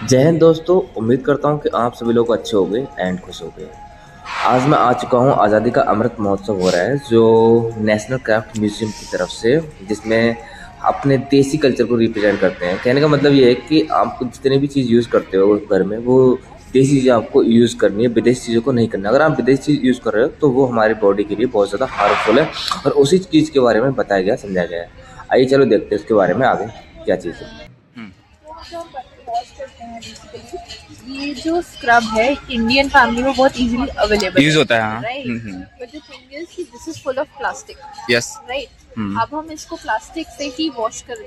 जय हिंद दोस्तों। उम्मीद करता हूँ कि आप सभी लोग अच्छे होंगे एंड खुश होंगे। आज मैं आ चुका हूँ आज़ादी का अमृत महोत्सव हो रहा है जो नेशनल क्राफ्ट म्यूजियम की तरफ से, जिसमें अपने देसी कल्चर को रिप्रेजेंट करते हैं। कहने का मतलब ये है कि आप जितने भी चीज़ यूज़ करते हो घर में, वो देसी चीज़ें आपको यूज़ करनी है, विदेशी चीज़ों को नहीं करना। अगर आप विदेशी चीज़ यूज़ कर रहे हो तो वो हमारी बॉडी के लिए बहुत ज़्यादा हार्मफुल है, और उसी चीज़ के बारे में बताया गया, समझाया गया है। आइए चलो देखते हैं उसके बारे में आगे क्या चीज़ है। तो जो हम वॉश करते हैं बेसिकली, ये जो स्क्रब है इंडियन फैमिली में बहुत इजीली अवेलेबल यूज होता है, हाँ। Right. But the thing is कि this is full of plastic, yes. Right. अब हम इसको प्लास्टिक से ही वॉश कर,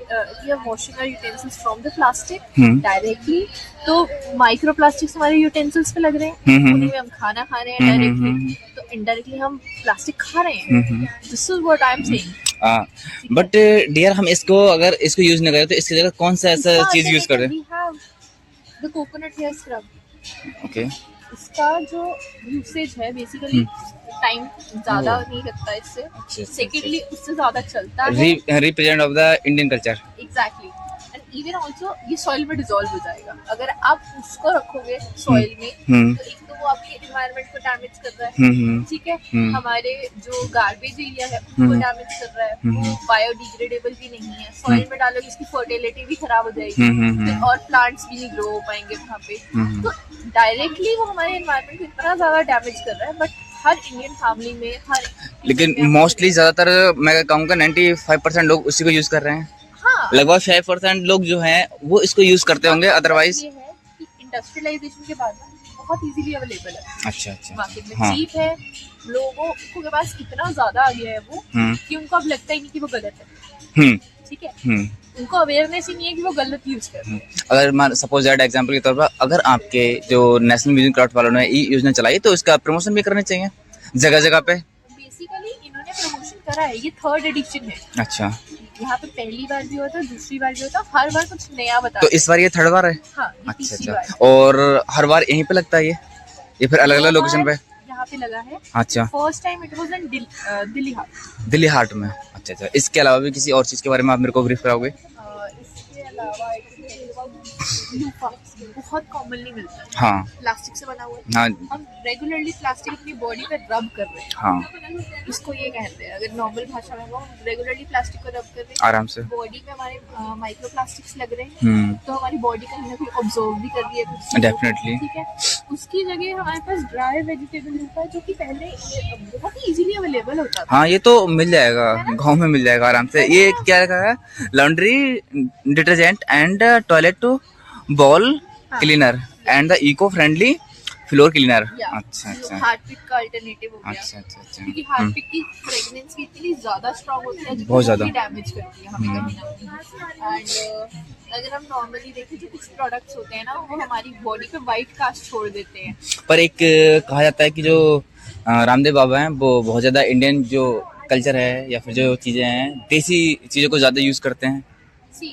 we are washing our utensils from the plastic directly. तो माइक्रो प्लास्टिक्स हमारे यूटेंसिल्स पे लग रहे हैं, उन्हीं में हम खाना खा रहे हैं डायरेक्टली, तो इनडायरेक्टली हम प्लास्टिक खा रहे हैं। This is what I am saying. But dear, हम इसको अगर इसको यूज नहीं करें तो इसकी जगह कौन सा ऐसा चीज यूज करें? We have the coconut hair scrub. Okay. इसका जो यूसेज है बेसिकली टाइम ज्यादा नहीं लगता इससे। अच्छा। सेकेंडली उससे ज्यादा चलता है। Represent of the Indian culture. Exactly. And even also ये सॉइल में डिसॉल्व हो जाएगा अगर आप उसको रखोगे सॉइल में। तो एक तो वो आपके एनवायरनमेंट को डैमेज कर रहा है, ठीक है। हमारे जो गार्बेज एरिया है उसको डैमेज कर रहा है, वो बायोडिग्रेडेबल भी नहीं है। सॉइल में डालोगे उसकी फर्टिलिटी भी खराब हो जाएगी, फिर और प्लांट्स भी नहीं ग्रो हो पाएंगे वहाँ पे। तो डायरेक्टली वो हमारे एनवायरनमेंट को इतना ज्यादा डैमेज कर रहा है। बट हर इंडियन फैमिली में लेकिन मोस्टली ज्यादातर मैं कहूँगा 95% लोग उसी को यूज कर रहे हैं। हाँ, लगभग 5% लोग जो हैं वो इसको यूज करते होंगे, अदरवाइज। ये है कि इंडस्ट्रियलाइजेशन के बाद बहुत इजीली अवेलेबल है अच्छा। मार्केट में। हाँ। चीप है, लोगों के पास इतना ज्यादा आ गया है वो कि उनको अब लगता ही नहीं कि वो गलत है, ठीक है। उनको अवेयरनेस ही नहीं है कि वो गलत यूज कर रहे हैं। अगर मान सपोज दैट एग्जांपल के तौर पर, अगर आपके जो नेशनल म्यूजियम क्राफ्ट वालों ने ये योजना चलाई तो इसका प्रमोशन भी करना चाहिए जगह जगह पे। बेसिकली इन्होंने प्रमोशन करा है, ये 3rd एडिशन है। अच्छा। यहाँ पे पहली बार भी होता, दूसरी बार भी होता, हर बार कुछ नया बता। तो इस बार ये 3rd बार है? हाँ, ये तीसरी बार है। और हर बार यहीं पे लगता है ये फिर अलग अलग लोकेशन पे यहाँ पे लगा है। अच्छा। First time it was in Delhi Haat. Delhi Haat में। अच्छा। इसके अलावा भी किसी और चीज के बारे में आप मेरे को ब्रीफ कराओगे? इसके अलावा लूफा बहुत कॉमनली मिलता है। हाँ। प्लास्टिक से बना हुआ है। हाँ। हम रेगुलरली प्लास्टिक अपनी बॉडी पे रब कर रहे हैं। हाँ। इसको ये कहते हैं, अगर नॉर्मल भाषा में, वो हम रेगुलरली प्लास्टिक को रब कर रहे हैं आराम से। बॉडी में हमारे माइक्रो प्लास्टिक्स लग रहे हैं, तो हमारी बॉडी कहीं ना कहीं ऑब्जर्व भी कर रही है कुछ, डेफिनेटली। ठीक है। उसकी जगह हमारे पास ड्राई वेजिटेबल लूफा है, जो कि पहले बहुत ही इजीली अवेलेबल होता था। हाँ, ये तो मिल जाएगा, गांव में मिल जाएगा आराम से। ये क्या रखा है? Laundry detergent and toilet bowl cleaner and the eco friendly floor cleaner. अच्छा। हार्पिक का अल्टरनेटिव हो गया। अच्छा। क्योंकि हार्पिक की फ्रेग्रेंस भी इतनी ज्यादा स्ट्रॉन्ग होती है, बहुत ज्यादा डैमेज करती है हमें कहीं ना कहीं। एंड अगर हम नॉर्मली देखें जो कुछ प्रोडक्ट्स होते हैं ना, वो हमारी बॉडी पे वाइट कास्ट छोड़ देते हैं। पर एक कहा जाता है कि जो रामदेव बाबा हैं वो बहुत ज्यादा इंडियन जो कल्चर है या फिर जो चीजें हैं, देसी चीजों को ज्यादा यूज करते हैं।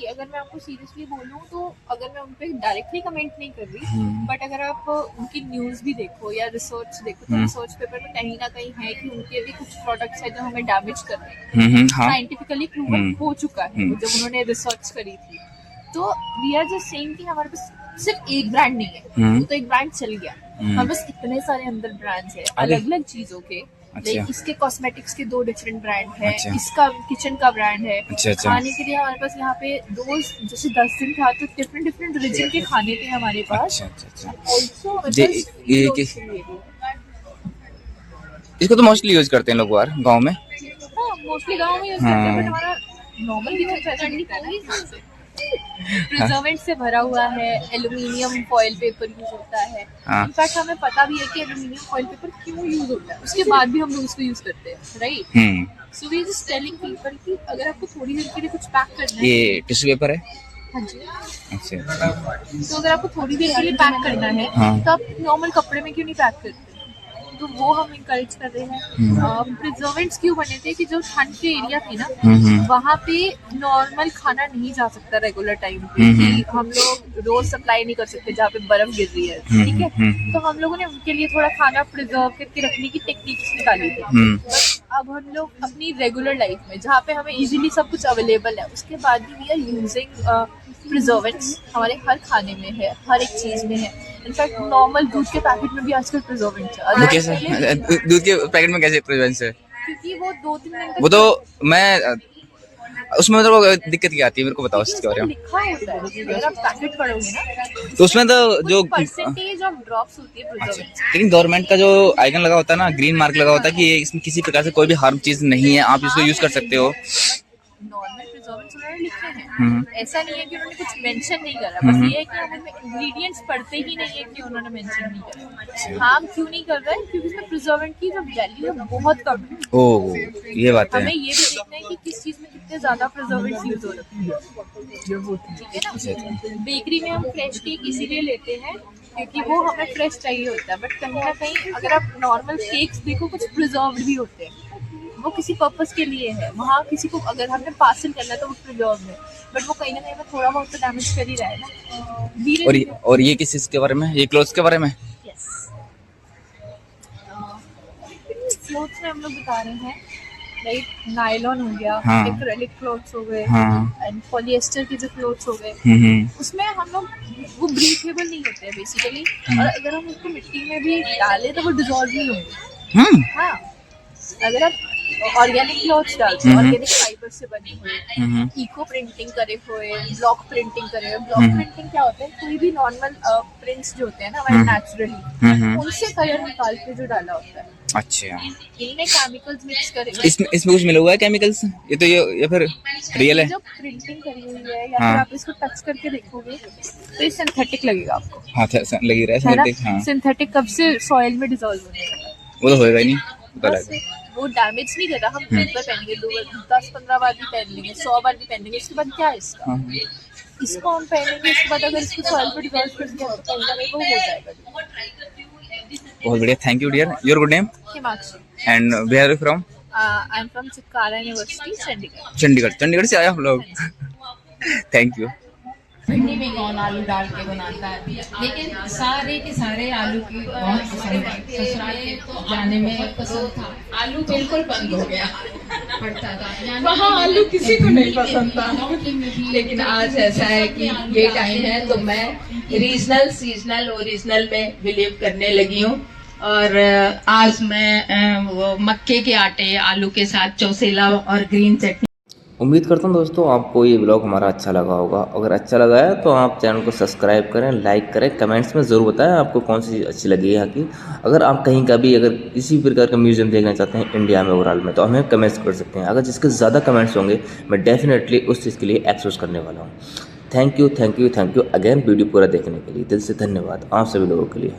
अगर मैं आपको सीरियसली बोलूँ तो, अगर मैं उन पे डायरेक्टली कमेंट नहीं कर रही, बट अगर आप उनकी न्यूज़ भी देखो या रिसर्च देखो, तो रिसर्च पेपर में कहीं ना कहीं है कि उनके भी कुछ प्रोडक्ट्स है जो हमें डैमेज कर रहे हैं। साइंटिफिकली प्रूवन हो चुका है जब उन्होंने रिसर्च करी थी। तो वी आर जस्ट सेइंग कि हमारे पास सिर्फ एक ब्रांड नहीं है, वो तो एक ब्रांड चल गया। हमारे पास इतने सारे अंदर ब्रांड्स है अलग अलग चीजों के। अच्छा। इसके कॉस्मेटिक्स के 2 डिफरेंट ब्रांड है। अच्छा। इसका किचन का ब्रांड है। अच्छा। खाने के लिए हमारे पास यहाँ पे रोज जैसे 10 दिन था तो डिफरेंट रीजन के खाने थे हमारे पास। अच्छा। ऑल्सो इसको तो मोस्टली यूज करते हैं लोग बाहर गाँव में। हाँ, मोस्टली गाँव में यूज करते हैं, बट हमारा नॉर्मल किचन ऐसा नहीं करना। प्रिजर्वेंट से भरा हुआ है, एल्यूमिनियम फॉइल पेपर यूज होता है। इनफैक्ट हमें पता भी है कि एल्यूमिनियम फॉइल पेपर क्यों यूज होता है, उसके बाद भी हम लोग उसको यूज करते हैं, right. So we just telling people कि अगर आपको थोड़ी देर के लिए कुछ पैक करना है। ये टिश्यू पेपर है? हाँ जी। अच्छा। तो अगर आपको थोड़ी देर के लिए पैक करना है, तो आप नॉर्मल कपड़े में क्यों नहीं पैक करते? तो वो हम इंकरेज कर रहे हैं। प्रिजर्वेंट्स क्यों बने थे कि जो ठंड के एरिया थे ना, वहाँ पे नॉर्मल खाना नहीं जा सकता रेगुलर टाइम पे, कि हम लोग रोज सप्लाई नहीं कर सकते जहाँ पे बर्फ गिर रही है, ठीक है। तो हम लोगों ने उनके लिए थोड़ा खाना प्रिजर्व करके रखने की टेक्निक्स निकाली थी। अब हम लोग अपनी रेगुलर लाइफ में, जहाँ पे हमें इजीली सब कुछ अवेलेबल है, उसके बाद भी वी आर यूजिंग प्रिजर्वेंट्स हमारे हर खाने में है, हर एक चीज में है। इनफैक्ट नॉर्मल दूध के पैकेट में भी आजकल प्रिजर्वेंट्स है। वो कैसे दूध के पैकेट में कैसे प्रिजर्वेंट्स है? क्योंकि वो 2-3 दिन वो तो मैं उसमें मतलब दिक्कत क्या आती है मेरे को बताओ इसके बारे में। लिखा होता है, अगर आप पैकेट पढ़ोगे ना तो उसमें तो जो परसेंटेज ऑफ ड्रॉप्स होती है प्रिजर्वेंट्स। लेकिन गवर्नमेंट का जो आइकन लगा होता है ना, ग्रीन मार्क लगा होता है कि ये इसमें किसी प्रकार से कोई भी हार्म चीज नहीं है, आप इसको यूज कर सकते हो। नॉर्मल प्रिजर्वेंट्स उन्होंने लिखे हैं, ऐसा नहीं है कि उन्होंने कुछ मेंशन नहीं करा, बस ये है कि हम उनमें इंग्रेडिएंट्स पढ़ते ही नहीं है कि उन्होंने मेंशन नहीं करा। हम क्यों नहीं कर रहे हैं? क्योंकि इसमें प्रिजर्वेंट की जो वैल्यू है बहुत कम है। ओह, ये बात है। हमें ये भी देखना है कि किस चीज में कितने ज्यादा प्रिजर्वेंट्स यूज हो रहे हैं, ठीक है ना। बेकरी में हम फ्रेश केक इसीलिए लेते हैं क्योंकि वो हमें फ्रेश चाहिए होता है, बट कहीं ना कहीं अगर आप नॉर्मल केक्स देखो कुछ प्रिजर्व्ड भी होते हैं, वो किसी पर्पस के लिए है। वहाँ किसी को अगर हमने पार्सल करना है तो वो प्रिजर्व है, बट वो कहीं ना कहीं थोड़ा बहुत तो डैमेज कर ही रहा है ना। और ये किस चीज के बारे में? ये क्लोथ्स के बारे में? यस, क्लोथ्स में हम लोग बता रहे हैं लाइक नायलॉन हो गया, हाँ। एक्रेलिक क्लोथ्स हो गए, हाँ। एंड पॉलिएस्टर के जो क्लोथ्स हो गए, उसमें हम लोग वो ब्रीथेबल नहीं होते हैं बेसिकली, और अगर हम उसको मिट्टी में भी डालें तो वो डिजॉल्व नहीं होंगे। हाँ, अगर आप ऑर्गेनिक क्लॉथ्स डालते हैं, ऑर्गेनिक फाइबर से बने हुए, इको प्रिंटिंग करे हुए, ब्लॉक प्रिंटिंग करे हुए। ब्लॉक प्रिंटिंग क्या होता है? कोई भी नॉर्मल प्रिंट्स जो होते हैं ना हमारे नेचुरली, उनसे कलर निकाल के जो डाला होता है। अच्छा, इनमें केमिकल्स मिक्स करे। इसमें कुछ मिला हुआ है केमिकल्स? ये तो ये फिर रियल है? जो प्रिंटिंग करी हुई है या फिर आप इसको टच करके देखोगे तो ये सिंथेटिक लगेगा आपको। हाँ, लगी रहा है सिंथेटिक। हाँ, सिंथेटिक कब से सॉइल में डिसॉल्व होने लगा, वो तो होएगा ही नहीं, पता बस लगा। वो डैमेज नहीं कर रहा। हम एक बार पहनेंगे, 10-15 बार भी पहन लेंगे, 100 बार भी पहन लेंगे, उसके बाद क्या है इसका? इसको हम पहनेंगे, इसके बाद अगर इसको सॉइल पे डिसॉल्व कर दिया तो कहीं ना कहीं वो हो जाएगा। बहुत बढ़िया, thank you dear. Your good name? Himanshu. And where are you from? I am from Chitkara university, Chandigarh. Chandigarh से आया हम लोग। Thank you. भिंडी में कौन आलू डाल के बनाता है, लेकिन सारे के सारे आलू की बहुत पसंद है। ससुराल के जाने में पसंद था, आलू बिल्कुल बंद हो गया पड़ता था, वहाँ आलू किसी को नहीं पसंद था। लेकिन आज ऐसा है कि ये टाइम है तो मैं रीजनल, सीजनल, ओरिजिनल में बिलीव करने लगी हूँ। और आज मैं वो मक्के के आटे आलू के साथ चौसेला और ग्रीन चटनी। उम्मीद करता हूँ दोस्तों आपको ये ब्लॉग हमारा अच्छा लगा होगा। अगर अच्छा लगा है तो आप चैनल को सब्सक्राइब करें, लाइक करें, कमेंट्स में ज़रूर बताएं आपको कौन सी चीज़ अच्छी लगी है यहाँ की। अगर आप कहीं का भी अगर किसी प्रकार का म्यूज़ियम देखना चाहते हैं इंडिया में ओवरऑल में, तो हमें कमेंट्स कर सकते हैं। अगर जिसके ज़्यादा कमेंट्स होंगे मैं डेफिनेटली उस चीज़ के लिए एक्सेस करने वाला हूँ। थैंक यू अगेन वीडियो पूरा देखने के लिए दिल से धन्यवाद आप सभी लोगों के लिए।